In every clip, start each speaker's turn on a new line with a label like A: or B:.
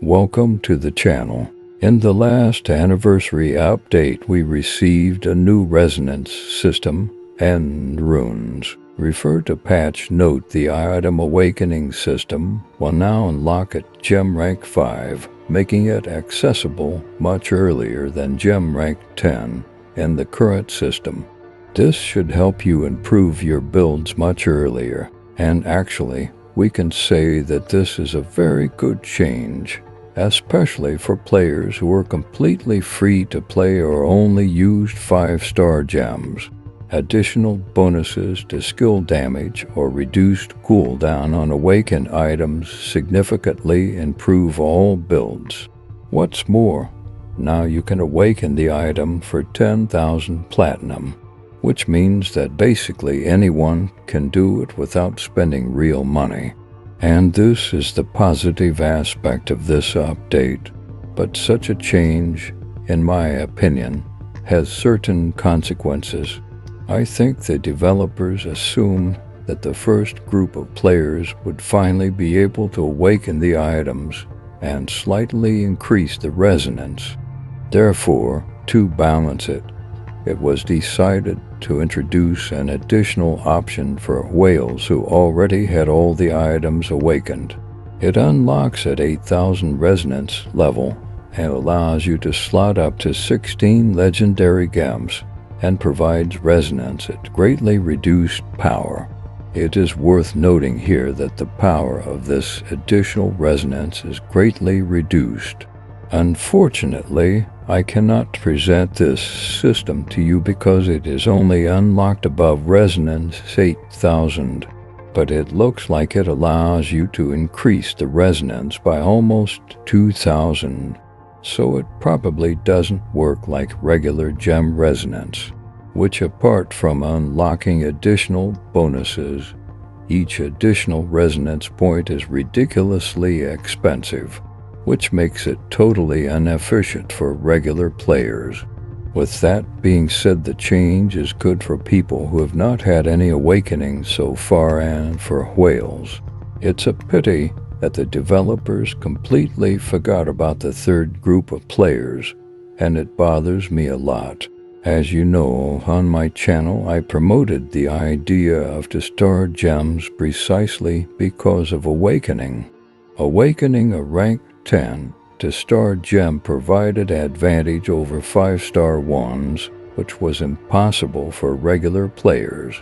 A: welcome to the channel. In the last anniversary update, we received a new resonance system and runes. Refer to patch note. The item awakening system will now unlock at gem rank 5, making it accessible much earlier than gem rank 10 in the current system. This should help you improve your builds much earlier, and actually, we can say that this is a very good change, especially for players who are completely free to play or only used 5-star gems. Additional bonuses to skill damage or reduced cooldown on awakened items significantly improve all builds. What's more, now you can awaken the item for 10,000 platinum, which means that basically anyone can do it without spending real money. And this is the positive aspect of this update. But such a change, in my opinion, has certain consequences. I think the developers assumed that the first group of players would finally be able to awaken the items and slightly increase the resonance. Therefore, to balance it, it was decided to introduce an additional option for whales who already had all the items awakened. It unlocks at 8,000 resonance level and allows you to slot up to 16 legendary gems and provides resonance at greatly reduced power. It is worth noting here that the power of this additional resonance is greatly reduced. Unfortunately, I cannot present this system to you because it is only unlocked above resonance 8,000, but it looks like it allows you to increase the resonance by almost 2,000. So it probably doesn't work like regular gem resonance, which apart from unlocking additional bonuses, each additional resonance point is ridiculously expensive, which makes it totally inefficient for regular players. With that being said, the change is good for people who have not had any awakenings so far, and for whales. It's a pity that the developers completely forgot about the third group of players, and it bothers me a lot. As you know, on my channel I promoted the idea of 2'STAR gems precisely because of awakening. Awakening a rank 10 2'STAR gem provided advantage over 5-star ones, which was impossible for regular players.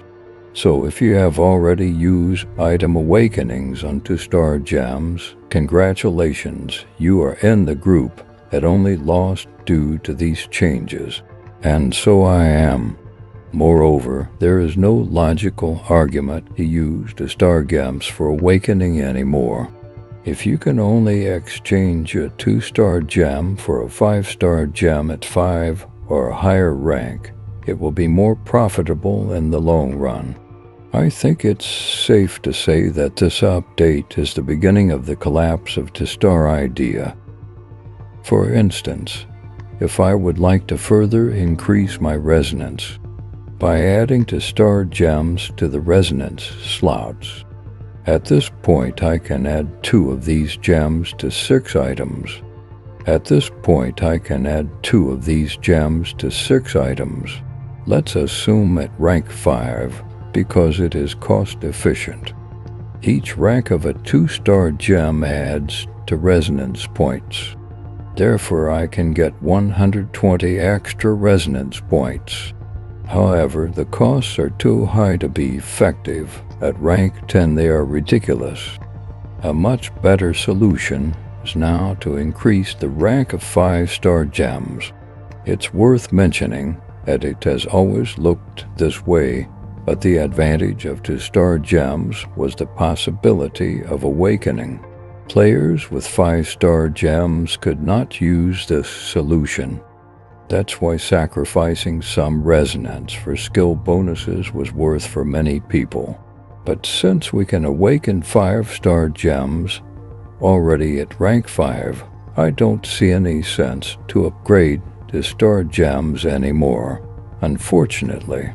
A: So if you have already used item awakenings on 2'STAR gems, congratulations, you are in the group that only lost due to these changes. And so I am. Moreover, there is no logical argument to use 2'STAR gems for awakening anymore. If you can only exchange a 2-star gem for a 5-star gem at 5 or a higher rank, it will be more profitable in the long run. I think it's safe to say that this update is the beginning of the collapse of 2'STAR idea. For instance, if I would like to further increase my resonance by adding 2'STAR gems to the resonance slots, at this point I can add 2 of these gems to 6 items. At this point I can add 2 of these gems to 6 items. Let's assume at rank 5, because it is cost efficient. Each rank of a 2-star gem adds to resonance points. Therefore I can get 120 extra resonance points. However, the costs are too high to be effective. At rank 10 they are ridiculous. A much better solution is now to increase the rank of 5-star gems. It's worth mentioning that it has always looked this way, but the advantage of 2'STAR gems was the possibility of awakening. Players with 5-star gems could not use this solution. That's why sacrificing some resonance for skill bonuses was worth for many people. But since we can awaken 5-star gems already at rank 5, I don't see any sense to upgrade to 2'STAR gems anymore, unfortunately.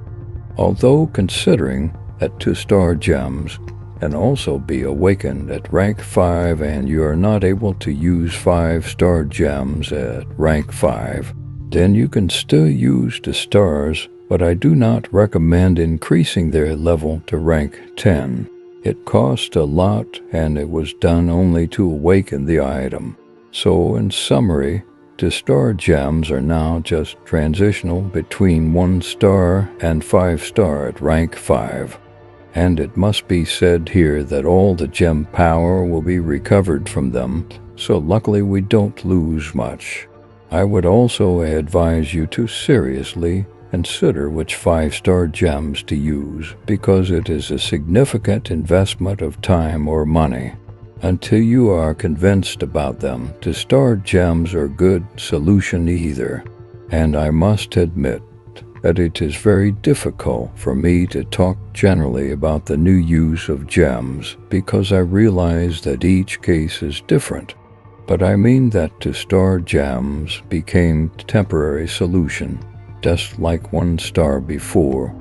A: Although considering that 2'STAR gems and also be awakened at rank 5, and you are not able to use 5-star gems at rank 5, then you can still use the stars, but I do not recommend increasing their level to rank 10. It cost a lot, and it was done only to awaken the item. So in summary, the star gems are now just transitional between 1-star and 5-star at rank 5. And it must be said here that all the gem power will be recovered from them, so luckily we don't lose much. I would also advise you to seriously consider which 5-star gems to use, because it is a significant investment of time or money. Until you are convinced about them, the star gems are a good solution either. And I must admit that it is very difficult for me to talk generally about the new use of gems, because I realize that each case is different. But I mean that the star gems became temporary solution, just like 1-star before,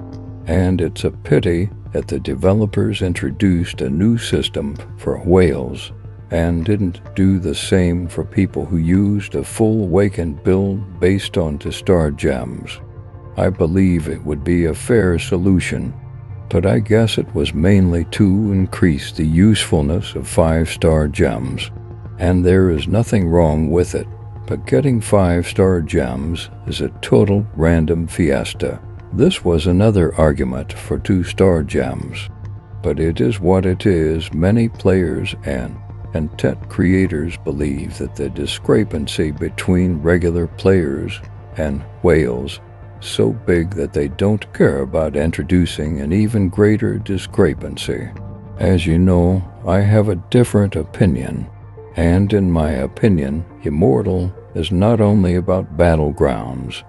A: and it's a pity that the developers introduced a new system for whales and didn't do the same for people who used a full awakened build based on the star gems. I believe it would be a fair solution, but I guess it was mainly to increase the usefulness of 5-star gems, and there is nothing wrong with it. But getting 5-star gems is a total random fiesta. This was another argument for 2-star gems. But it is what it is. Many players and tech creators believe that the discrepancy between regular players and whales is so big that they don't care about introducing an even greater discrepancy. As you know, I have a different opinion, and in my opinion, Immortal is not only about battlegrounds,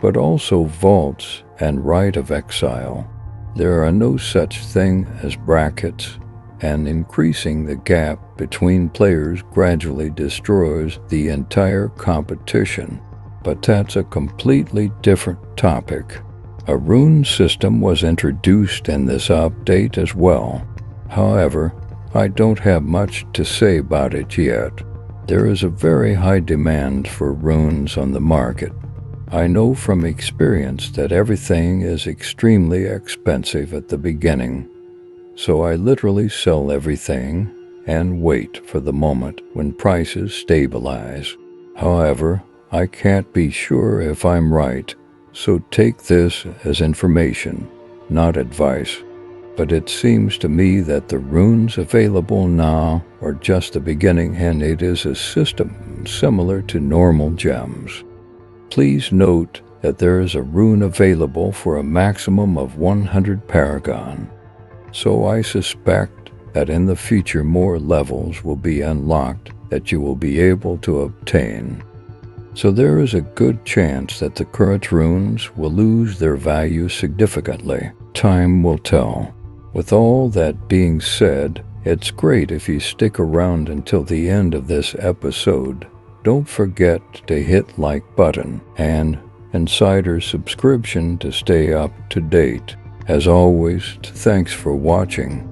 A: but also vaults and Rite of Exile. There are no such thing as brackets, and increasing the gap between players gradually destroys the entire competition. But that's a completely different topic. A rune system was introduced in this update as well. However, I don't have much to say about it yet. There is a very high demand for runes on the market. I know from experience that everything is extremely expensive at the beginning, so I literally sell everything and wait for the moment when prices stabilize. However, I can't be sure if I'm right, so take this as information, not advice. But it seems to me that the runes available now are just the beginning, and it is a system similar to normal gems. Please note that there is a rune available for a maximum of 100 paragon, so I suspect that in the future more levels will be unlocked that you will be able to obtain. So there is a good chance that the current runes will lose their value significantly. Time will tell. With all that being said, it's great if you stick around until the end of this episode. Don't forget to hit like button and insider subscription to stay up to date. As always, thanks for watching.